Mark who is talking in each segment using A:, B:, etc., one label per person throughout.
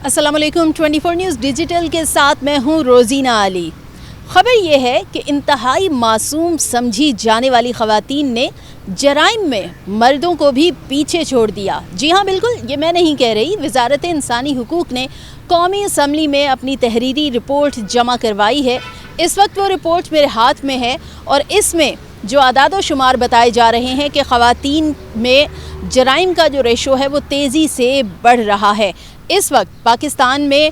A: अस्सलाम वालेकुम 24 news digital के साथ मैं हूं रोज़ीना अली। ख़बर यह है कि इंतहाई मासूम समझी जाने वाली ख़वातीन ने जराइम में मर्दों को भी पीछे छोड़ दिया। जी हाँ, बिल्कुल, ये मैं नहीं कह रही। वज़ारत इंसानी हुकूक़ ने कौमी असम्बली में अपनी तहरीरी रिपोर्ट जमा करवाई है। इस वक्त वो रिपोर्ट मेरे हाथ में है और इसमें जो आदाद व शुमार बताए जा रहे हैं कि ख़वातीन में जराइम का जो रेशो है वो तेज़ी से बढ़ रहा है। इस वक्त पाकिस्तान में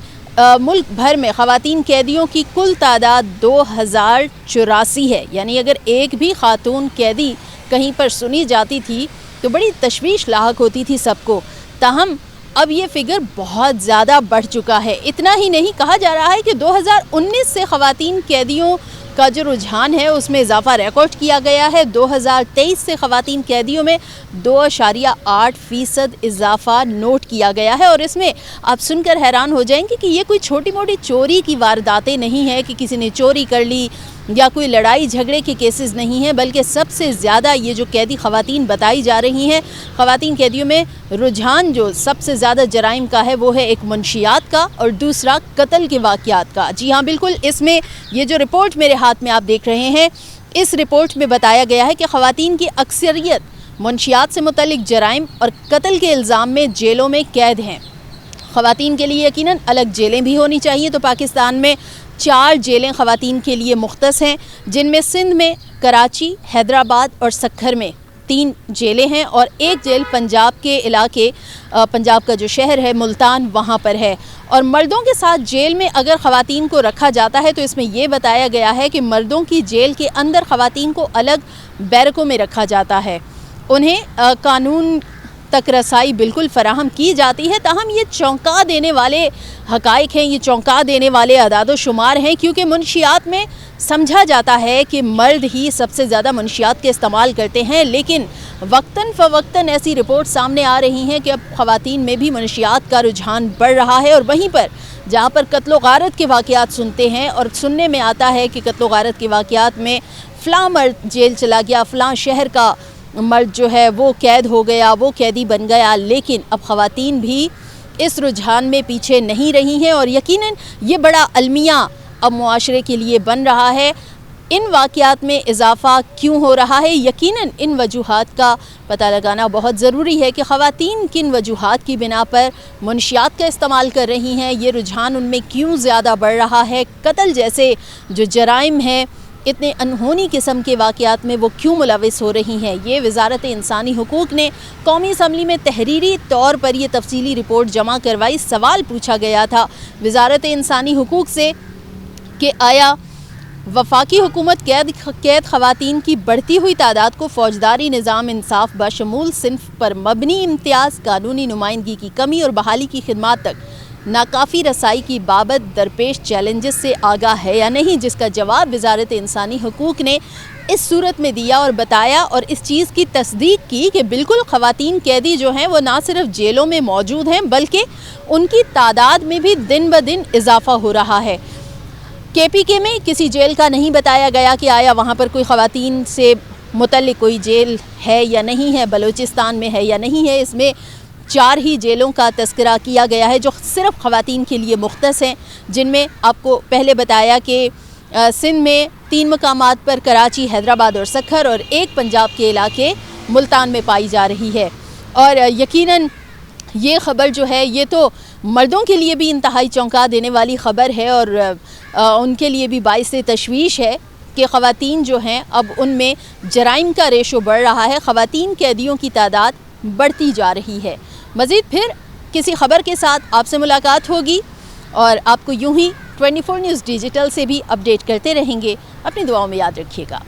A: मुल्क भर में ख़वातीन कैदियों की कुल तादाद 2084 है। यानी अगर एक भी खातून कैदी कहीं पर सुनी जाती थी तो बड़ी तशवीश लाहक होती थी सबको। ताहम अब ये फ़िगर बहुत ज़्यादा बढ़ चुका है। इतना ही नहीं, कहा जा रहा है कि 2019 से ख़वातीन कैदियों का जो रुझान है उसमें इजाफ़ा रिकॉर्ड किया गया है। 2023 से ख़वातीन कैदियों में 2.8% इजाफ़ा नोट किया गया है। और इसमें आप सुनकर हैरान हो जाएंगे कि ये कोई छोटी मोटी चोरी की वारदातें नहीं है कि किसी ने चोरी कर ली या कोई लड़ाई झगड़े के केसेस नहीं हैं, बल्कि सबसे ज़्यादा ये जो कैदी ख़वातीन बताई जा रही हैं, ख़वातीन कैदियों में रुझान जो सबसे ज़्यादा जराइम का है वो है एक मुनशियात का और दूसरा कत्ल के वाक़यात का। जी हाँ, बिल्कुल, इसमें ये जो रिपोर्ट मेरे हाथ में आप देख रहे हैं, इस रिपोर्ट में बताया गया है कि ख़वातीन की अक्सरियत मुनशियात से मुतल्लिक़ जराइम और कत्ल के इल्ज़ाम में जेलों में कैद हैं। ख़वातीन के लिए यकीनन अलग जेलें भी होनी चाहिए। तो पाकिस्तान में 4 जेलें ख़वातीन के लिए मुख्तस हैं, जिनमें सिंध में, कराची, हैदराबाद और सक्खर में 3 जेलें हैं और एक जेल पंजाब के इलाके, पंजाब का जो शहर है मुल्तान, वहाँ पर है। और मर्दों के साथ जेल में अगर ख़वातीन को रखा जाता है तो इसमें यह बताया गया है कि मर्दों की जेल के अंदर ख़वातीन को अलग बैरकों में रखा जाता है। उन्हें कानून तक रसाई बिल्कुल फ़राहम की जाती है। ताहम ये चौंका देने वाले हक़ाइक़ हैं, ये चौंका देने वाले अदाद शुमार हैं, क्योंकि मुनशियात में समझा जाता है कि मर्द ही सबसे ज़्यादा मुनशियात के इस्तेमाल करते हैं, लेकिन वक्तन फ़वक्तन ऐसी रिपोर्ट सामने आ रही हैं कि अब ख़वातीन में भी मुनशियात का रुझान बढ़ रहा है। और वहीं पर जहाँ पर कत्ल गारत के वाक़यात सुनते हैं और सुनने में आता है कि कत्ल गारत के वाक़यात में फ़लाँ मर्द जेल चला गया, फ़लाँ शहर का मर्द जो है वो कैद हो गया, वो कैदी बन गया, लेकिन अब ख़वातीन भी इस रुझान में पीछे नहीं रही हैं। और यकीनन ये बड़ा अलमिया अब मुआशरे के लिए बन रहा है। इन वाक़यात में इजाफ़ा क्यों हो रहा है? यकीनन इन वजूहात का पता लगाना बहुत ज़रूरी है कि ख़वातीन किन वजूहात की बिना पर मुनशियात का इस्तेमाल कर रही हैं, ये रुझान उनमें क्यों ज़्यादा बढ़ रहा है, कत्ल जैसे जो जराइम हैं, इतने अनहोनी किस्म के वाक़यात में वो क्यों मुलविस हो रही हैं। ये वज़ारत इंसानी हुकूक़ ने कौमी असम्बली में तहरीरी तौर पर ये तफसीली रिपोर्ट जमा करवाई। सवाल पूछा गया था वज़ारत इंसानी हुकूक़ से कि आया वफाकी हुकूमत कैद ख़वातीन की बढ़ती हुई तादाद को फ़ौजदारी निज़ाम इंसाफ बशमूल सिन्फ़ पर मबनी इम्तियाज़, कानूनी नुमाइंदगी की कमी और बहाली की खिदमात तक नाकाफ़ी रसाई की बाबत दरपेश चैलेंजेस से आगाह है या नहीं, जिसका जवाब वज़ारत इंसानी हुकूक़ ने इस सूरत में दिया और बताया और इस चीज़ की तस्दीक की कि बिल्कुल ख़वातीन कैदी जो हैं वो ना सिर्फ जेलों में मौजूद हैं, बल्कि उनकी तादाद में भी दिन ब दिन इजाफ़ा हो रहा है। KPK में किसी जेल का नहीं बताया गया कि आया वहाँ पर कोई ख़वातीन से मुतल्लिक़ कोई जेल है या नहीं है, बलूचिस्तान में है या नहीं है। इसमें 4 ही जेलों का तज़किरा किया गया है जो सिर्फ़ ख़वातीन के लिए मुख्तस हैं, जिनमें आपको पहले बताया कि सिंध में 3 मकामात पर, कराची, हैदराबाद और सक्खर, और एक पंजाब के इलाके मुल्तान में पाई जा रही है। और यकीनन ये ख़बर जो है ये तो मर्दों के लिए भी इंतहाई चौंका देने वाली ख़बर है और उनके लिए भी बाइस तशवीश है कि ख़वातीन जो हैं अब उनमें जराइम का रेशो बढ़ रहा है, ख़वातीन कैदियों की तादाद बढ़ती जा रही है। मज़ीद फिर किसी ख़बर के साथ आपसे मुलाकात होगी और आपको यूं ही 24 न्यूज़ डिजिटल से भी अपडेट करते रहेंगे। अपनी दुआओं में याद रखिएगा।